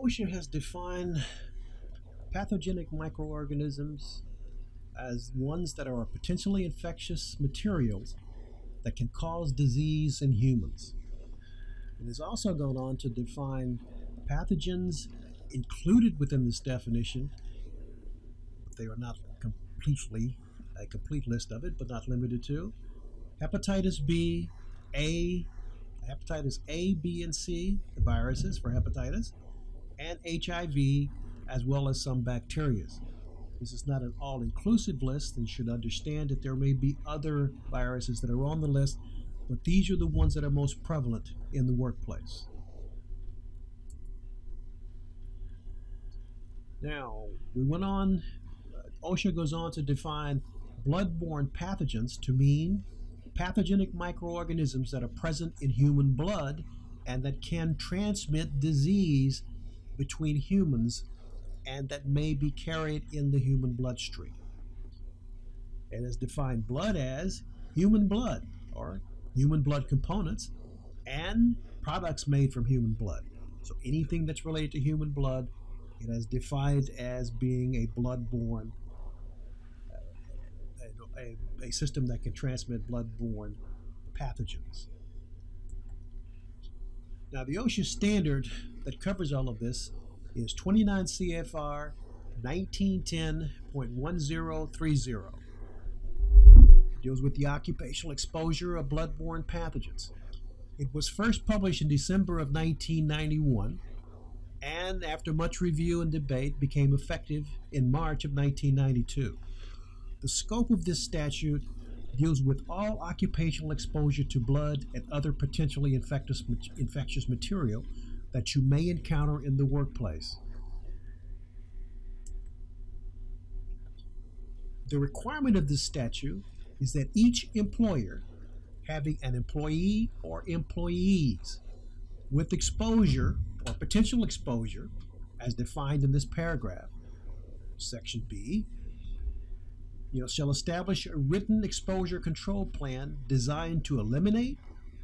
OSHA has defined pathogenic microorganisms as ones that are potentially infectious materials that can cause disease in humans. It has also gone on to define pathogens included within this definition, but they are not completely a complete list of it, but not limited to hepatitis B, A, hepatitis A, B, and C, the viruses for hepatitis, and HIV, as well as some bacteria. This is not an all-inclusive list, and you should understand that there may be other viruses that are on the list, but these are the ones that are most prevalent in the workplace. Now, we went on, OSHA goes on to define bloodborne pathogens to mean pathogenic microorganisms that are present in human blood and that can transmit disease between humans and that may be carried in the human bloodstream. It has defined blood as human blood or human blood components and products made from human blood. So anything that's related to human blood, it has defined as being a bloodborne, a system that can transmit bloodborne pathogens. Now, the OSHA standard that covers all of this is 29 CFR 1910.1030. It deals with the occupational exposure of bloodborne pathogens. It was first published in December of 1991, and after much review and debate, became effective in March of 1992. The scope of this statute deals with all occupational exposure to blood and other potentially infectious material that you may encounter in the workplace. The requirement of this statute is that each employer having an employee or employees with exposure or potential exposure, as defined in this paragraph, Section B, shall establish a written exposure control plan designed to eliminate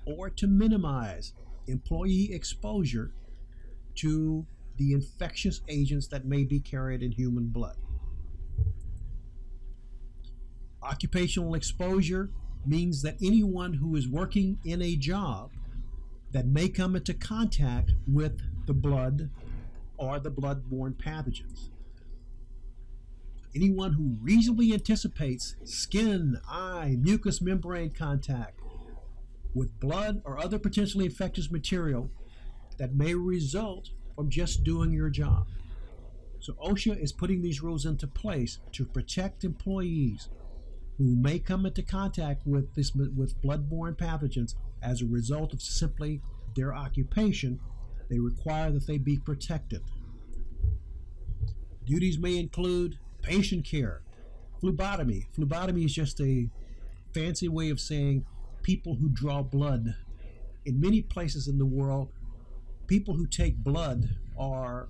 or to minimize employee exposure to the infectious agents that may be carried in human blood. Occupational exposure means that anyone who is working in a job that may come into contact with the blood or the bloodborne pathogens. Anyone who reasonably anticipates skin, eye, mucous membrane contact with blood or other potentially infectious material that may result from just doing your job. So OSHA is putting these rules into place to protect employees who may come into contact with bloodborne pathogens as a result of simply their occupation. They require that they be protected. Duties may include patient care, phlebotomy. Phlebotomy is just a fancy way of saying people who draw blood. In many places in the world, people who take blood are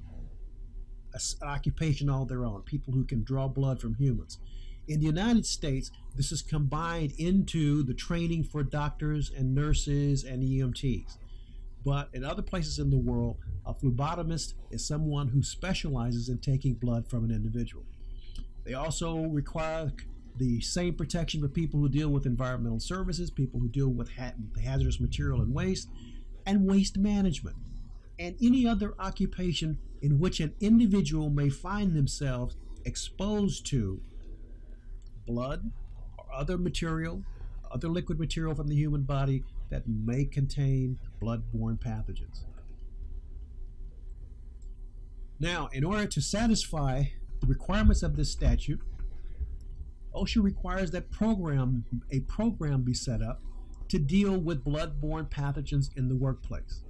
an occupation all their own, people who can draw blood from humans. In the United States, this is combined into the training for doctors and nurses and EMTs. But in other places in the world, a phlebotomist is someone who specializes in taking blood from an individual. They also require the same protection for people who deal with environmental services, people who deal with hazardous material and waste management, and any other occupation in which an individual may find themselves exposed to blood or other material, other liquid material from the human body that may contain bloodborne pathogens. Now, in order to satisfy the requirements of this statute, OSHA requires that a program be set up to deal with bloodborne pathogens in the workplace.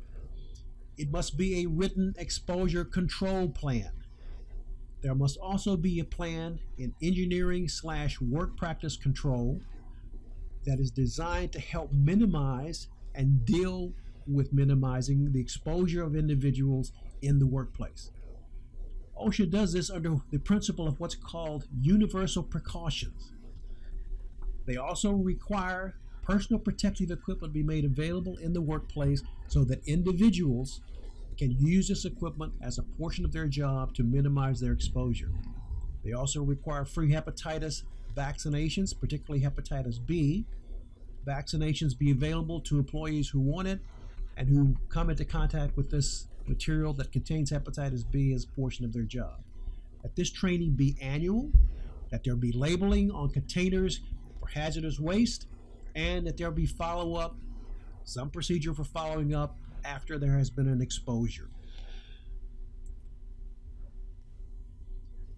It must be a written exposure control plan. There must also be a plan in engineering/work practice control that is designed to help minimize and deal with minimizing the exposure of individuals in the workplace. OSHA does this under the principle of what's called universal precautions. They also require personal protective equipment be made available in the workplace so that individuals can use this equipment as a portion of their job to minimize their exposure. They also require free hepatitis vaccinations, particularly hepatitis B. Vaccinations be available to employees who want it and who come into contact with this material that contains hepatitis B as a portion of their job. That this training be annual, that there be labeling on containers for hazardous waste, and that there be follow-up, some procedure for following up after there has been an exposure.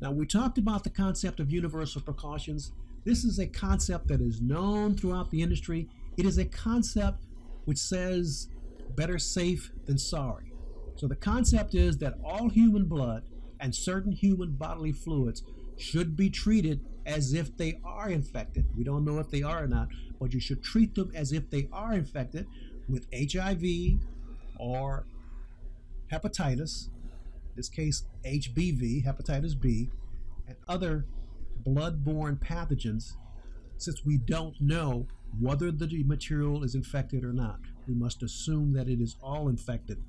Now, we talked about the concept of universal precautions. This is a concept that is known throughout the industry. It is a concept which says better safe than sorry. So the concept is that all human blood and certain human bodily fluids should be treated as if they are infected. We don't know if they are or not, but you should treat them as if they are infected with HIV or hepatitis, in this case HBV, hepatitis B, and other blood-borne pathogens, since we don't know whether the material is infected or not. We must assume that it is all infected.